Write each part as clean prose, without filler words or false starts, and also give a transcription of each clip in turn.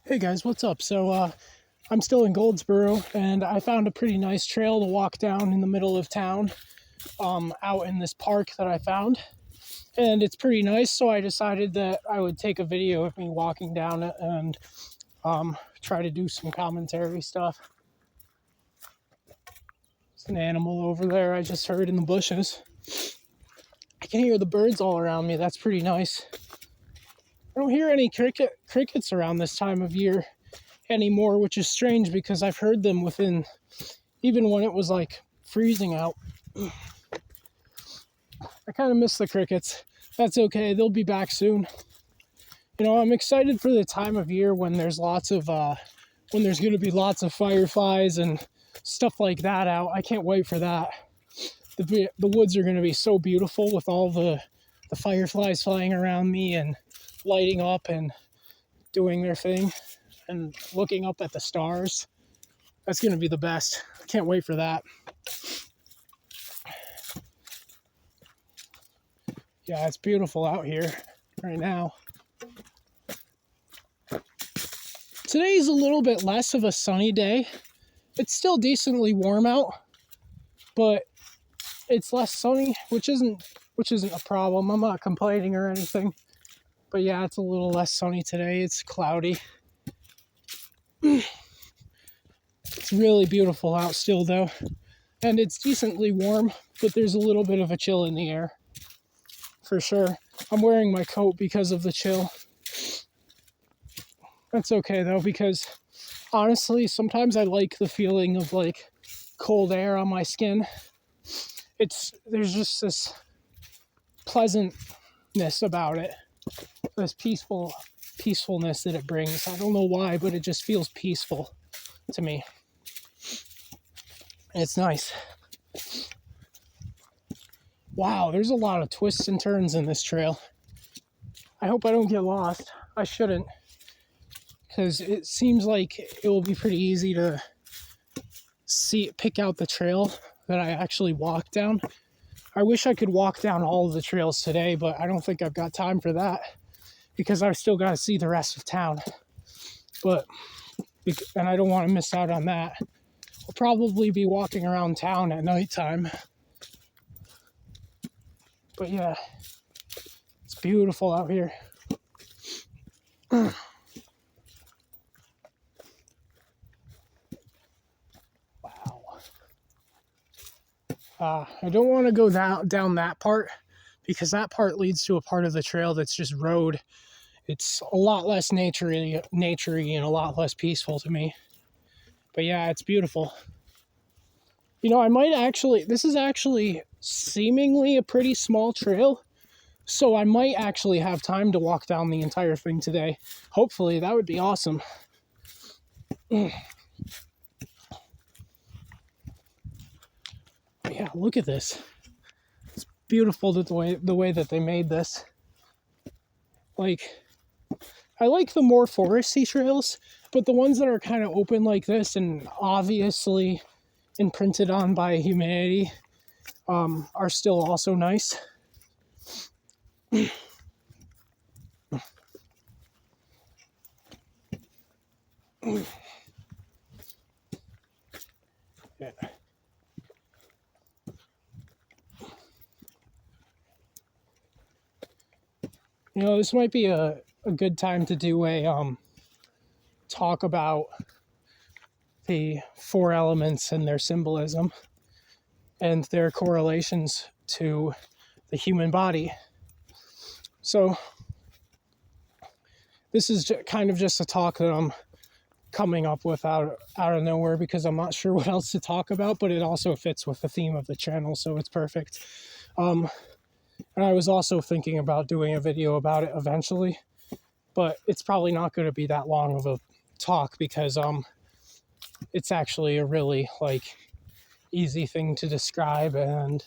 Hey guys, what's up? I'm still in Goldsboro, and I found a pretty nice trail to walk down in the middle of town, out in this park that I found. And it's pretty nice, so I decided that I would take a video of me walking down it and try to do some commentary stuff. There's an animal over there I just heard in the bushes. I can hear the birds all around me. That's pretty nice. I don't hear any crickets around this time of year anymore, which is strange because I've heard them even when it was like freezing out. I kind of miss the crickets. That's okay, they'll be back soon. You know, I'm excited for the time of year when there's going to be lots of fireflies and stuff like that out. I can't wait for that. The woods are going to be so beautiful with all the fireflies flying around me and lighting up and doing their thing and looking up at the stars. That's going to be the best. I can't wait for that. Yeah, it's beautiful out here right now. Today's a little bit less of a sunny day. It's still decently warm out, but it's less sunny, which isn't a problem. I'm not complaining or anything. But yeah, it's a little less sunny today. It's cloudy. It's really beautiful out still though. And it's decently warm, but there's a little bit of a chill in the air. For sure. I'm wearing my coat because of the chill. That's okay though, because honestly, sometimes I like the feeling of like cold air on my skin. There's just this pleasantness about it. This peacefulness that it brings. I don't know why, but it just feels peaceful to me. It's nice. Wow, there's a lot of twists and turns in this trail. I hope I don't get lost. I shouldn't, because it seems like it will be pretty easy to pick out the trail that I actually walk down. I wish I could walk down all of the trails today, but I don't think I've got time for that because I've still got to see the rest of town. And I don't want to miss out on that. I'll probably be walking around town at nighttime. But yeah, it's beautiful out here. Wow. I don't want to go down that part because that part leads to a part of the trail that's just road. It's a lot less naturey and a lot less peaceful to me. But yeah, it's beautiful. You know, this is actually seemingly a pretty small trail, so I might actually have time to walk down the entire thing today. Hopefully, that would be awesome. Yeah, look at this. It's beautiful the way that they made this. Like, I like the more foresty trails, but the ones that are kind of open like this and obviously imprinted on by humanity are still also nice. Yeah. You know, this might be a good time to do a talk about the four elements and their symbolism and their correlations to the human body. So this is kind of just a talk that I'm coming up with out of nowhere because I'm not sure what else to talk about, but it also fits with the theme of the channel, so it's perfect. And I was also thinking about doing a video about it eventually, but it's probably not going to be that long of a talk because it's actually a really easy thing to describe, and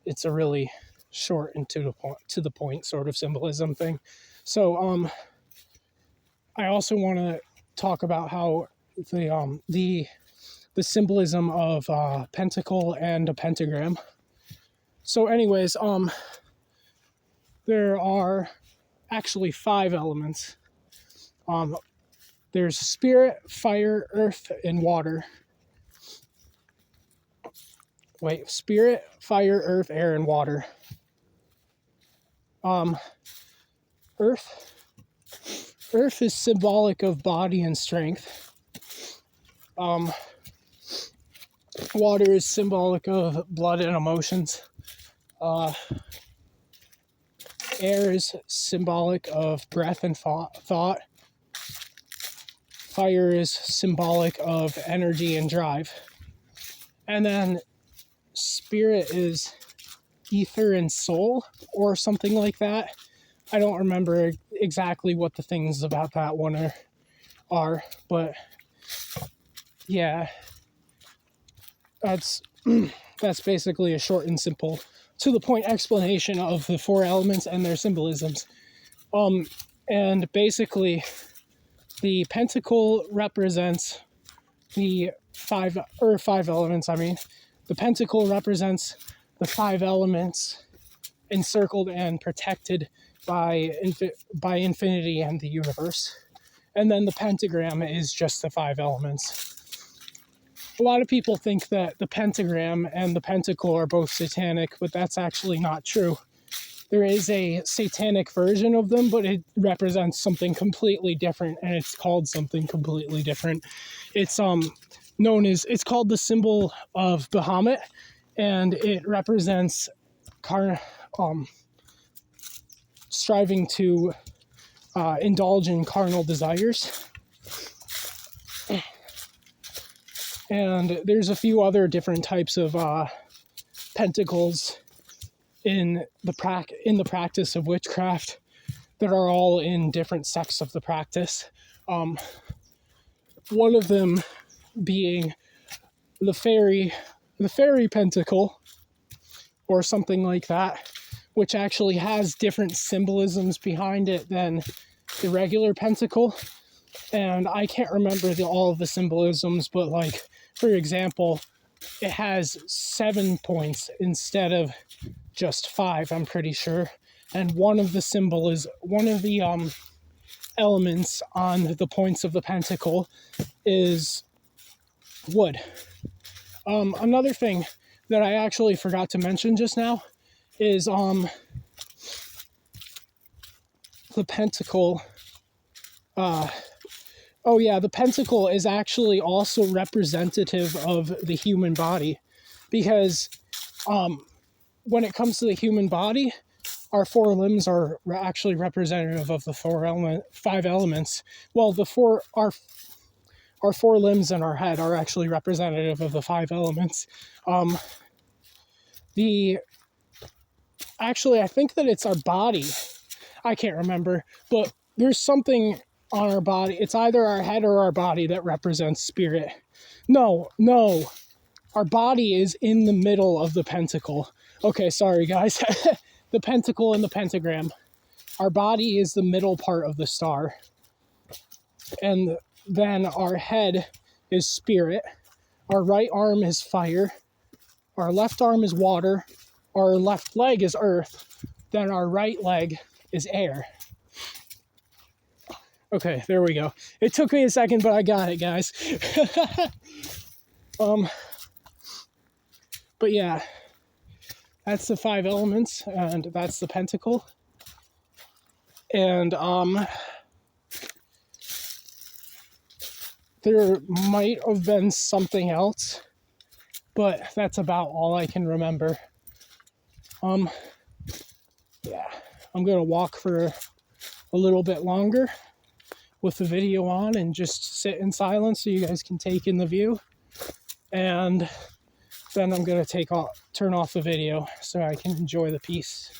it's a really short and to the point sort of symbolism thing. So I also want to talk about how the symbolism of Pentacle and a Pentagram. So anyways, there are actually 5 elements. There's spirit, fire, earth, and water. Wait, spirit, fire, earth, air, and water. Earth is symbolic of body and strength. Water is symbolic of blood and emotions. Air is symbolic of breath and thought. Fire is symbolic of energy and drive. And then spirit is ether and soul, or something like that. I don't remember exactly what the things about that one are, but yeah, that's basically a short and simple, to the point explanation of the 4 elements and their symbolisms. And basically, the pentacle represents the 5 elements. The pentacle represents the 5 elements encircled and protected by infinity and the universe. And then the pentagram is just the 5 elements. A lot of people think that the pentagram and the pentacle are both satanic, but that's actually not true. There is a satanic version of them, but it represents something completely different, and it's called something completely different. It's it's called the symbol of Bahamut, and it represents striving to indulge in carnal desires. And there's a few other different types of pentacles in the practice of witchcraft that are all in different sects of the practice. One of them being the fairy pentacle, or something like that, which actually has different symbolisms behind it than the regular pentacle. And I can't remember all of the symbolisms, but like, for example, it has 7 points instead of just 5, I'm pretty sure. And one of the elements on the points of the pentacle is wood. Another thing that I actually forgot to mention just now is the pentacle. The pentacle is actually also representative of the human body, because when it comes to the human body, our 4 limbs are actually representative of the 5 elements. Well, our 4 limbs in our head are actually representative of the 5 elements. I think that it's our body. I can't remember, but there's something on our body. It's either our head or our body that represents spirit. No. Our body is in the middle of the pentacle. Okay, sorry guys. The pentacle and the pentagram. Our body is the middle part of the star. And then our head is spirit. Our right arm is fire. Our left arm is water. Our left leg is earth. Then our right leg is air. Okay, there we go. It took me a second, but I got it, guys. But yeah, that's the 5 elements, and that's the pentacle. And there might have been something else, but that's about all I can remember. Yeah, I'm gonna walk for a little bit longer with the video on and just sit in silence so you guys can take in the view. And then I'm gonna turn off the video so I can enjoy the peace.